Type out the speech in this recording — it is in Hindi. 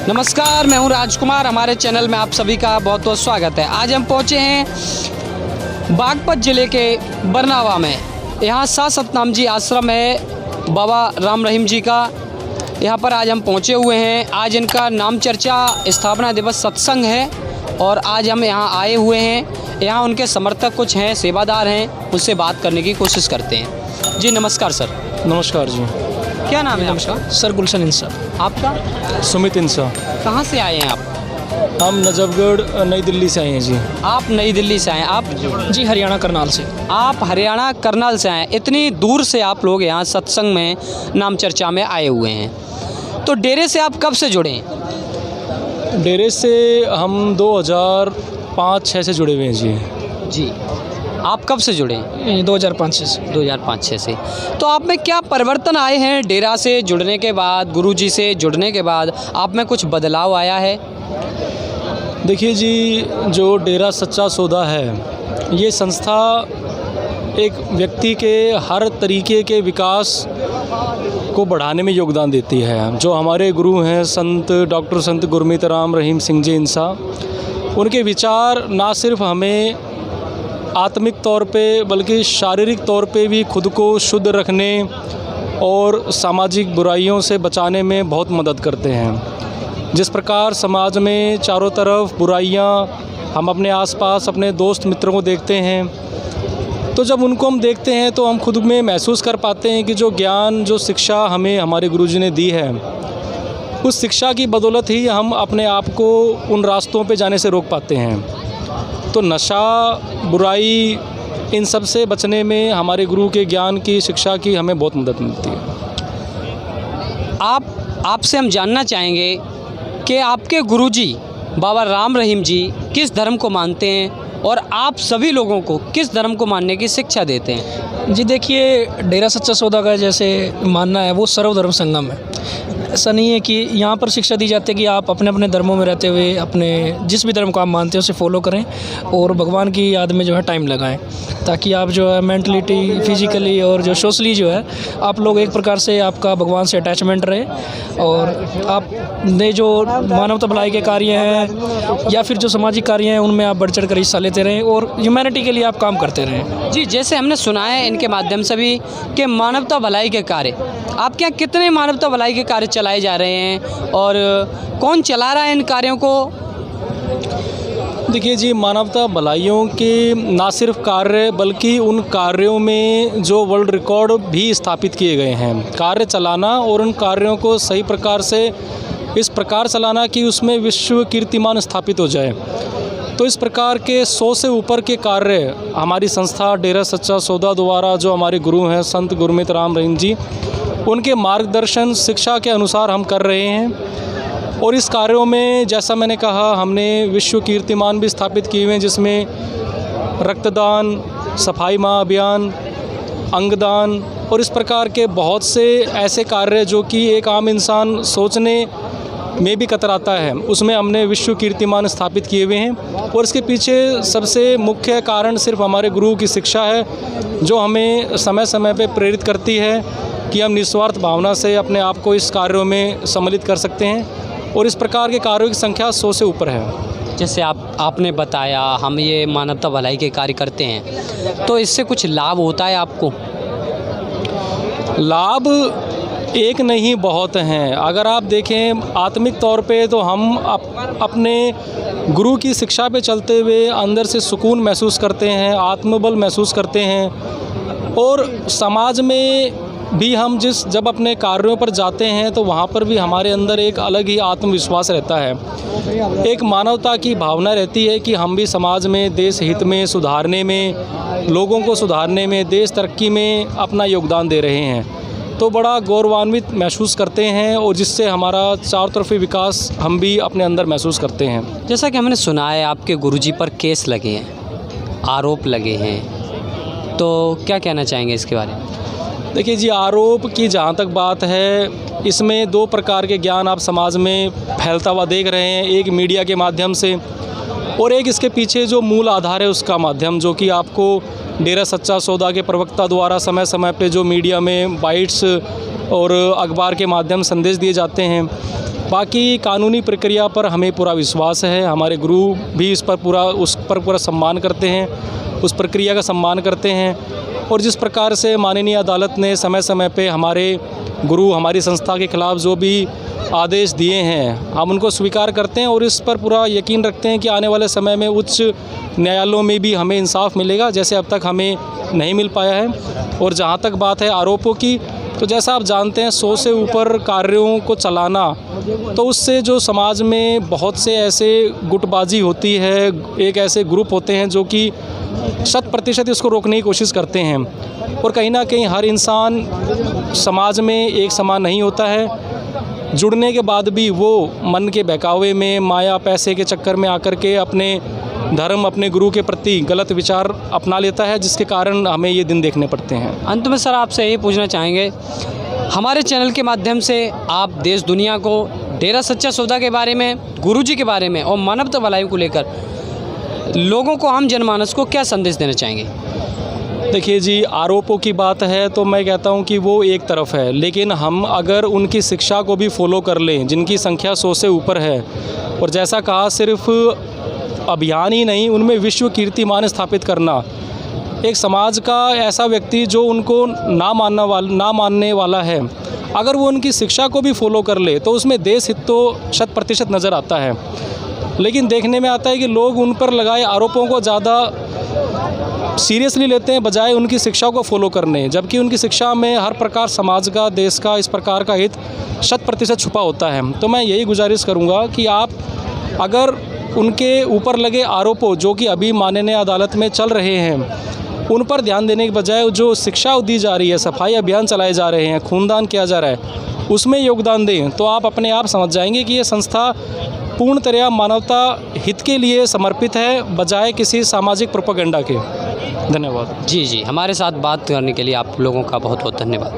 नमस्कार, मैं हूं राजकुमार। हमारे चैनल में आप सभी का बहुत बहुत स्वागत है। आज हम पहुंचे हैं बागपत ज़िले के बरनावा में। यहां सात सतनाम जी आश्रम है बाबा राम रहीम जी का। यहां पर आज हम पहुंचे हुए हैं। आज इनका नाम चर्चा स्थापना दिवस सत्संग है और आज हम यहां आए हुए हैं। यहां उनके समर्थक कुछ हैं, सेवादार हैं, उनसे बात करने की कोशिश करते हैं। जी नमस्कार सर। नमस्कार जी। क्या नाम है आपका? सर गुलशन इंसा। आपका? सुमित इंसा। कहाँ से आए हैं आप? हम नजफगढ़ नई दिल्ली से आए हैं जी। आप नई दिल्ली से आए हैं। आप? जी हरियाणा करनाल से। आप हरियाणा करनाल से आए। इतनी दूर से आप लोग यहाँ सत्संग में नाम चर्चा में आए हुए हैं, तो डेरे से आप कब से जुड़े हैं? डेरे से हम 2005-06 से जुड़े हुए हैं जी। जी। आप कब से जुड़े हैं? 2005 से। 2005-06 से। तो आप में क्या परिवर्तन आए हैं डेरा से जुड़ने के बाद, गुरुजी से जुड़ने के बाद आप में कुछ बदलाव आया है? देखिए जी, जो डेरा सच्चा सौदा है, ये संस्था एक व्यक्ति के हर तरीके के विकास को बढ़ाने में योगदान देती है। जो हमारे गुरु हैं संत डॉक्टर संत गुरमीत राम रहीम सिंह जी इंसा, उनके विचार ना सिर्फ हमें आत्मिक तौर पे बल्कि शारीरिक तौर पे भी खुद को शुद्ध रखने और सामाजिक बुराइयों से बचाने में बहुत मदद करते हैं। जिस प्रकार समाज में चारों तरफ बुराइयां, हम अपने आसपास अपने दोस्त मित्रों को देखते हैं, तो जब उनको हम देखते हैं तो हम खुद में महसूस कर पाते हैं कि जो ज्ञान, जो शिक्षा हमें हमारे गुरुजी ने दी है, उस शिक्षा की बदौलत ही हम अपने आप को उन रास्तों पे जाने से रोक पाते हैं। तो नशा, बुराई, इन सब से बचने में हमारे गुरु के ज्ञान की, शिक्षा की हमें बहुत मदद मिलती है। आपसे हम जानना चाहेंगे कि आपके गुरुजी बाबा राम रहीम जी किस धर्म को मानते हैं और आप सभी लोगों को किस धर्म को मानने की शिक्षा देते हैं? जी देखिए, डेरा सच्चा सौदा का जैसे मानना है वो सर्वधर्म संगम है। ऐसा नहीं है कि यहाँ पर शिक्षा दी जाती है कि आप अपने अपने धर्मों में रहते हुए अपने जिस भी धर्म को आप मानते हैं उसे फॉलो करें और भगवान की याद में जो है टाइम लगाएं, ताकि आप जो है मेंटलिटी, फिजिकली और जो सोशली जो है आप लोग एक प्रकार से आपका भगवान से अटैचमेंट रहे और आप ने जो मानवता भलाई के कार्य हैं या फिर जो सामाजिक कार्य हैं उनमें आप बढ़ चढ़ कर हिस्सा लेते रहें और ह्यूमैनिटी के लिए आप काम करते रहें। जी, जैसे हमने सुना है इनके माध्यम से भी कि मानवता भलाई के कार्य, आपके यहाँ कितने मानवता भलाई के कार्य चलाए जा रहे हैं और कौन चला रहा है इन कार्यों को? देखिए जी, मानवता भलाइयों के ना सिर्फ कार्य बल्कि उन कार्यों में जो वर्ल्ड रिकॉर्ड भी स्थापित किए गए हैं। कार्य चलाना और उन कार्यों को सही प्रकार से इस प्रकार चलाना कि उसमें विश्व कीर्तिमान स्थापित हो जाए। तो इस प्रकार के 100 से ऊपर के कार्य हमारी संस्था डेरा सच्चा सौदा द्वारा, जो हमारे गुरु हैं संत गुरमीत राम रहीम जी, उनके मार्गदर्शन, शिक्षा के अनुसार हम कर रहे हैं। और इस कार्यों में जैसा मैंने कहा, हमने विश्व कीर्तिमान भी स्थापित किए हुए हैं, जिसमें रक्तदान, सफाई माह अभियान, अंगदान और इस प्रकार के बहुत से ऐसे कार्य जो कि एक आम इंसान सोचने में भी कतराता है, उसमें हमने विश्व कीर्तिमान स्थापित किए हुए हैं। और इसके पीछे सबसे मुख्य कारण सिर्फ हमारे गुरु की शिक्षा है, जो हमें समय समय पर प्रेरित करती है कि हम निस्वार्थ भावना से अपने आप को इस कार्यों में सम्मिलित कर सकते हैं। और इस प्रकार के कार्यों की संख्या 100 से ऊपर है। जैसे आपने बताया हम ये मानवता भलाई के कार्य करते हैं, तो इससे कुछ लाभ होता है आपको? लाभ एक नहीं, बहुत हैं। अगर आप देखें आत्मिक तौर पे तो हम अपने गुरु की शिक्षा पे चलते हुए अंदर से सुकून महसूस करते हैं, आत्मबल महसूस करते हैं। और समाज में भी हम जब अपने कार्यों पर जाते हैं तो वहाँ पर भी हमारे अंदर एक अलग ही आत्मविश्वास रहता है। एक मानवता की भावना रहती है कि हम भी समाज में, देश हित में, सुधारने में, लोगों को सुधारने में, देश तरक्की में अपना योगदान दे रहे हैं। तो बड़ा गौरवान्वित महसूस करते हैं और जिससे हमारा चारों तरफी विकास हम भी अपने अंदर महसूस करते हैं। जैसा कि हमने सुना है आपके गुरुजी पर केस लगे हैं, आरोप लगे हैं, तो क्या कहना चाहेंगे इसके बारे में? देखिए जी, आरोप की जहाँ तक बात है, इसमें 2 प्रकार के ज्ञान आप समाज में फैलता हुआ देख रहे हैं। एक मीडिया के माध्यम से और एक इसके पीछे जो मूल आधार है उसका माध्यम, जो कि आपको डेरा सच्चा सौदा के प्रवक्ता द्वारा समय समय पे जो मीडिया में बाइट्स और अखबार के माध्यम संदेश दिए जाते हैं। बाकी कानूनी प्रक्रिया पर हमें पूरा विश्वास है। हमारे गुरु भी उस पर पूरा सम्मान करते हैं, उस प्रक्रिया का सम्मान करते हैं। और जिस प्रकार से माननीय अदालत ने समय समय पे हमारे गुरु, हमारी संस्था के खिलाफ़ जो भी आदेश दिए हैं, हम उनको स्वीकार करते हैं और इस पर पूरा यकीन रखते हैं कि आने वाले समय में उच्च न्यायालयों में भी हमें इंसाफ मिलेगा, जैसे अब तक हमें नहीं मिल पाया है। और जहाँ तक बात है आरोपों की, तो जैसा आप जानते हैं 100 से ऊपर कार्यों को चलाना, तो उससे जो समाज में बहुत से ऐसे गुटबाजी होती है, एक ऐसे ग्रुप होते हैं जो कि 100% इसको रोकने की कोशिश करते हैं। और कहीं ना कहीं हर इंसान समाज में एक समान नहीं होता है। जुड़ने के बाद भी वो मन के बहकावे में, माया पैसे के चक्कर में आकर के अपने धर्म, अपने गुरु के प्रति गलत विचार अपना लेता है, जिसके कारण हमें ये दिन देखने पड़ते हैं। अंत में सर आपसे यही पूछना चाहेंगे, हमारे चैनल के माध्यम से आप देश दुनिया को डेरा सच्चा सौदा के बारे में, गुरुजी के बारे में और मानवता भलाई को लेकर लोगों को, आम जनमानस को क्या संदेश देना चाहेंगे? देखिए जी, आरोपों की बात है तो मैं कहता हूँ कि वो एक तरफ है, लेकिन हम अगर उनकी शिक्षा को भी फॉलो कर लें, जिनकी संख्या 100 से ऊपर है, और जैसा कहा सिर्फ अभियान ही नहीं, उनमें विश्व कीर्तिमान स्थापित करना, एक समाज का ऐसा व्यक्ति जो उनको ना मानने वाला है, अगर वो उनकी शिक्षा को भी फॉलो कर ले तो उसमें देश हित तो 100% नज़र आता है। लेकिन देखने में आता है कि लोग उन पर लगाए आरोपों को ज़्यादा सीरियसली लेते हैं बजाय उनकी शिक्षा को फॉलो करने, जबकि उनकी शिक्षा में हर प्रकार समाज का, देश का, इस प्रकार का हित 100% छुपा होता है। तो मैं यही गुजारिश करूँगा कि आप अगर उनके ऊपर लगे आरोपों जो कि अभी माननीय अदालत में चल रहे हैं, उन पर ध्यान देने के बजाय जो शिक्षा दी जा रही है, सफाई अभियान चलाए जा रहे हैं, खूनदान किया जा रहा है, उसमें योगदान दें, तो आप अपने आप समझ जाएंगे कि ये संस्था पूर्णतया मानवता हित के लिए समर्पित है, बजाय किसी सामाजिक प्रोपेगेंडा के। धन्यवाद। जी, हमारे साथ बात करने के लिए आप लोगों का बहुत बहुत धन्यवाद।